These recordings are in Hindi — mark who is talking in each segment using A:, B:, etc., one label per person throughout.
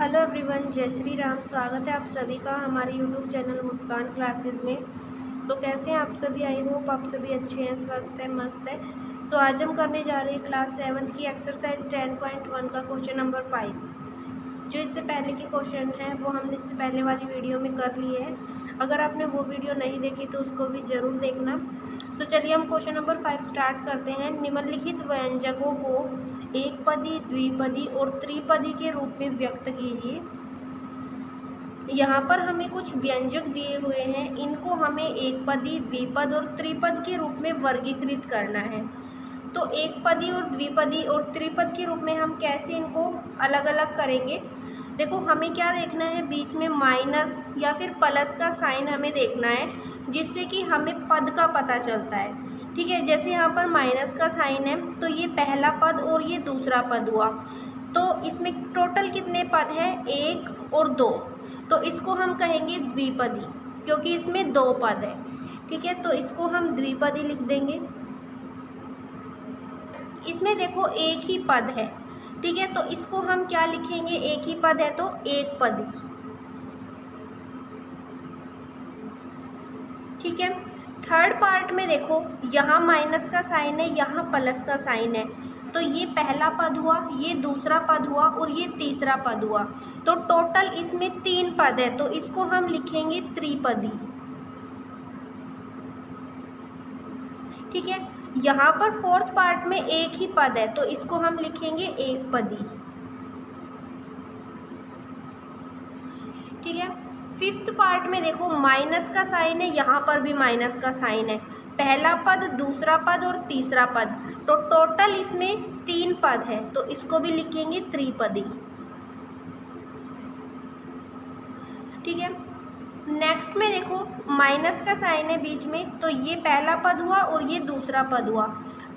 A: हेलो एवरीवन, जय श्री राम। स्वागत है आप सभी का हमारे यूट्यूब चैनल मुस्कान क्लासेस में। तो कैसे हैं आप सभी? आई होप आप सभी अच्छे हैं, स्वस्थ हैं, मस्त हैं। तो आज हम करने जा रहे हैं क्लास 7 की एक्सरसाइज 10.1 का क्वेश्चन नंबर 5। जो इससे पहले के क्वेश्चन हैं वो हमने इससे पहले वाली वीडियो में कर लिए हैं। अगर आपने वो वीडियो नहीं देखी तो उसको भी ज़रूर देखना। तो चलिए हम क्वेश्चन नंबर 5 स्टार्ट करते हैं। निम्नलिखित व्यंजकों को एक पदी, द्विपदी और त्रिपदी के रूप में व्यक्त कीजिए। यहाँ पर हमें कुछ व्यंजक दिए हुए हैं, इनको हमें एक पदी, द्विपद और त्रिपद के रूप में वर्गीकृत करना है। तो एक पदी और द्विपदी और त्रिपद के रूप में हम कैसे इनको अलग अलग करेंगे? देखो, हमें क्या देखना है, बीच में माइनस या फिर प्लस का साइन हमें देखना है, जिससे कि हमें पद का पता चलता है। ठीक है, जैसे यहाँ पर माइनस का साइन है तो ये पहला पद और ये दूसरा पद हुआ। तो इसमें टोटल कितने पद हैं? 1 और 2। तो इसको हम कहेंगे द्विपदी, क्योंकि इसमें 2 पद है। ठीक है, तो इसको हम द्विपदी लिख देंगे। इसमें देखो एक ही पद है। ठीक है, तो इसको हम क्या लिखेंगे? एक ही पद है तो एक पदी। ठीक है, थर्ड पार्ट में देखो, यहाँ माइनस का साइन है, यहाँ प्लस का साइन है। तो ये पहला पद हुआ, ये दूसरा पद हुआ और ये तीसरा पद हुआ। तो टोटल इसमें 3 पद है, तो इसको हम लिखेंगे त्रिपदी। ठीक है, यहाँ पर फोर्थ पार्ट में एक ही पद है, तो इसको हम लिखेंगे एक पदी। ठीक है, फिफ्थ पार्ट में देखो माइनस का साइन है, यहाँ पर भी माइनस का साइन है। पहला पद, दूसरा पद और तीसरा पद, तो टोटल इसमें 3 पद है, तो इसको भी लिखेंगे त्रिपदी। ठीक है, नेक्स्ट में देखो माइनस का साइन है बीच में, तो ये पहला पद हुआ और ये दूसरा पद हुआ।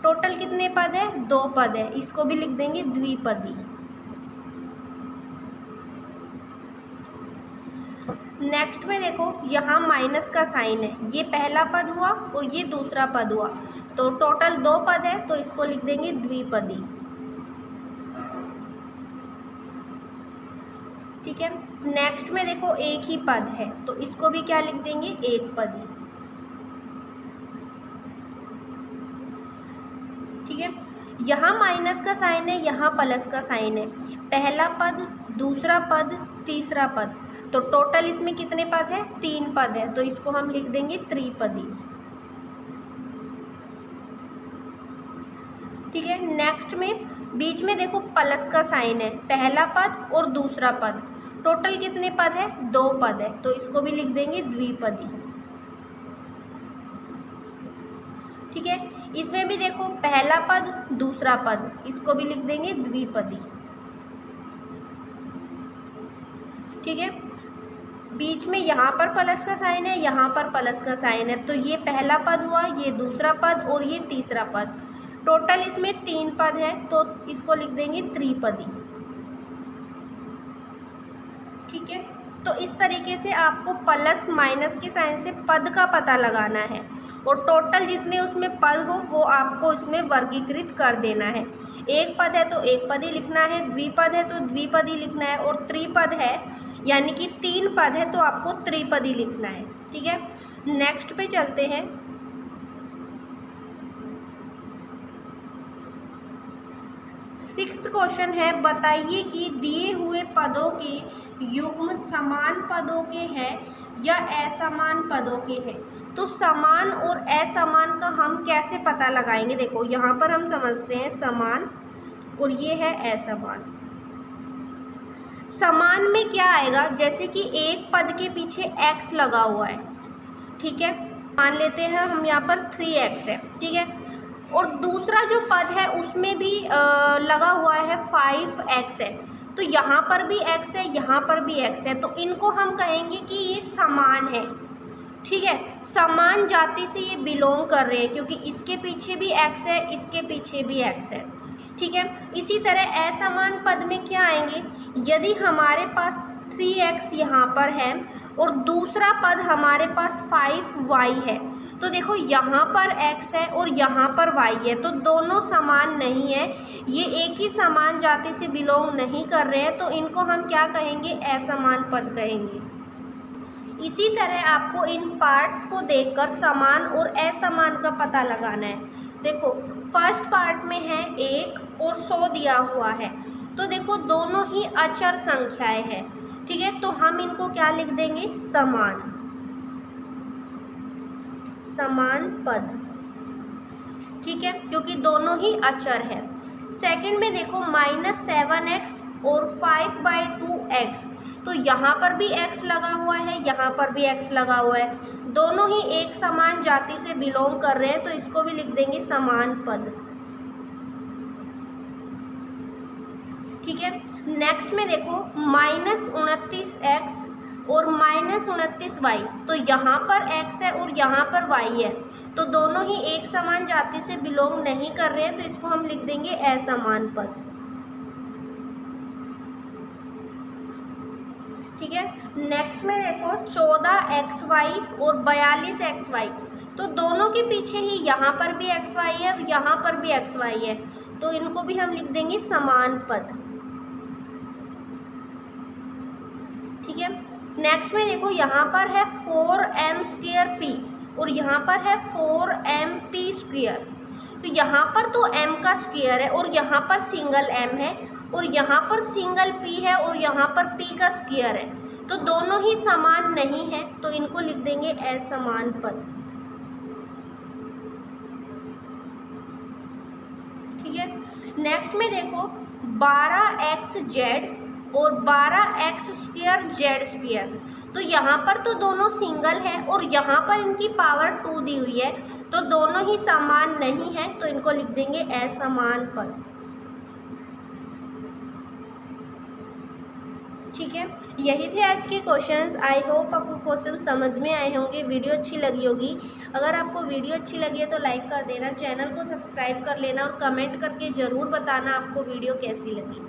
A: टोटल कितने पद है? 2 पद है, इसको भी लिख देंगे द्विपदी। नेक्स्ट में देखो यहाँ माइनस का साइन है, ये पहला पद हुआ और ये दूसरा पद हुआ। तो टोटल 2 पद है, तो इसको लिख देंगे द्विपदी। ठीक है, नेक्स्ट में देखो एक ही पद है, तो इसको भी क्या लिख देंगे? एक पदी। ठीक है, यहाँ माइनस का साइन है, यहाँ प्लस का साइन है। पहला पद, दूसरा पद, तीसरा पद, तो टोटल इसमें कितने पद है? 3 पद है, तो इसको हम लिख देंगे त्रिपदी। ठीक है, नेक्स्ट में बीच में देखो प्लस का साइन है, पहला पद और दूसरा पद, टोटल कितने पद है? 2 पद है, तो इसको भी लिख देंगे द्विपदी। ठीक है, इसमें भी देखो पहला पद, दूसरा पद, इसको भी लिख देंगे द्विपदी। ठीक है, बीच में यहाँ पर प्लस का साइन है, यहाँ पर प्लस का साइन है, तो ये पहला पद हुआ, ये दूसरा पद और ये तीसरा पद। टोटल इसमें 3 पद है, तो इसको लिख देंगे त्रिपदी। ठीक है, तो इस तरीके से आपको प्लस माइनस के साइन से पद का पता लगाना है, और टोटल जितने उसमें पद हो वो आपको उसमें वर्गीकृत कर देना है। एक पद है तो एक पदी लिखना है, द्विपद है तो द्विपदी लिखना है, और त्रिपद है यानी कि 3 पद है तो आपको त्रिपदी लिखना है। ठीक है, नेक्स्ट पे चलते हैं। सिक्स्थ क्वेश्चन है, बताइए कि दिए हुए पदों के युग्म समान पदों के हैं या असमान पदों के हैं। तो समान और असमान का हम कैसे पता लगाएंगे? देखो यहाँ पर हम समझते हैं समान और ये है असमान। समान में क्या आएगा? जैसे कि एक पद के पीछे x लगा हुआ है। ठीक है, मान लेते हैं हम यहाँ पर 3x है। ठीक है, और दूसरा जो पद है उसमें भी लगा हुआ है 5x है, तो यहाँ पर भी x है, यहाँ पर भी x है, तो इनको हम कहेंगे कि ये समान है। ठीक है, समान जाति से ये बिलोंग कर रहे हैं, क्योंकि इसके पीछे भी x है, इसके पीछे भी x है। ठीक है, इसी तरह असमान पद में क्या आएंगे? यदि हमारे पास 3x यहाँ पर है और दूसरा पद हमारे पास 5y है, तो देखो यहाँ पर x है और यहाँ पर y है, तो दोनों समान नहीं है, ये एक ही समान जाति से बिलोंग नहीं कर रहे हैं, तो इनको हम क्या कहेंगे, असमान पद कहेंगे। इसी तरह आपको इन पार्ट्स को देखकर समान और असमान का पता लगाना है। देखो फर्स्ट पार्ट में है 1 और 100 दिया हुआ है, तो देखो दोनों ही अचर संख्याएं हैं, ठीक है, तो हम इनको क्या लिख देंगे, समान, समान पद, ठीक है, क्योंकि दोनों ही अचर है। सेकंड में देखो -7x और 5/2x, तो यहाँ पर भी x लगा हुआ है, यहाँ पर भी x लगा हुआ है, दोनों ही एक समान जाति से बिलोंग कर रहे हैं, तो इसको भी लिख देंगे समान पद, ठीक है। नेक्स्ट में देखो -29x और -29y, तो यहाँ पर x है और यहाँ पर y है, तो दोनों ही एक समान जाति से बिलोंग नहीं कर रहे हैं, तो इसको हम लिख देंगे असमान पद, ठीक है। नेक्स्ट में देखो 14xy और 42xy, तो दोनों के पीछे ही यहाँ पर भी xy है और यहाँ पर भी xy है, तो इनको भी हम लिख देंगे समान पद, ठीक है। नेक्स्ट में देखो यहाँ पर है 4m² और यहाँ पर है 4mp², तो यहाँ पर तो m का स्क्वायर है और यहाँ पर सिंगल m है और यहाँ पर सिंगल p है और यहाँ पर p का स्क्वायर है, तो दोनों ही समान नहीं है, तो इनको लिख देंगे असमान पद, ठीक है। नेक्स्ट में देखो 12xz और 12x²z², तो यहाँ पर तो दोनों सिंगल है और यहाँ पर इनकी पावर 2 दी हुई है, तो दोनों ही समान नहीं है, तो इनको लिख देंगे असमान पद, ठीक है। यही थे आज के क्वेश्चंस। आई होप आपको क्वेश्चन समझ में आए होंगे, वीडियो अच्छी लगी होगी। अगर आपको वीडियो अच्छी लगी है तो लाइक कर देना, चैनल को सब्सक्राइब कर लेना और कमेंट करके ज़रूर बताना आपको वीडियो कैसी लगी।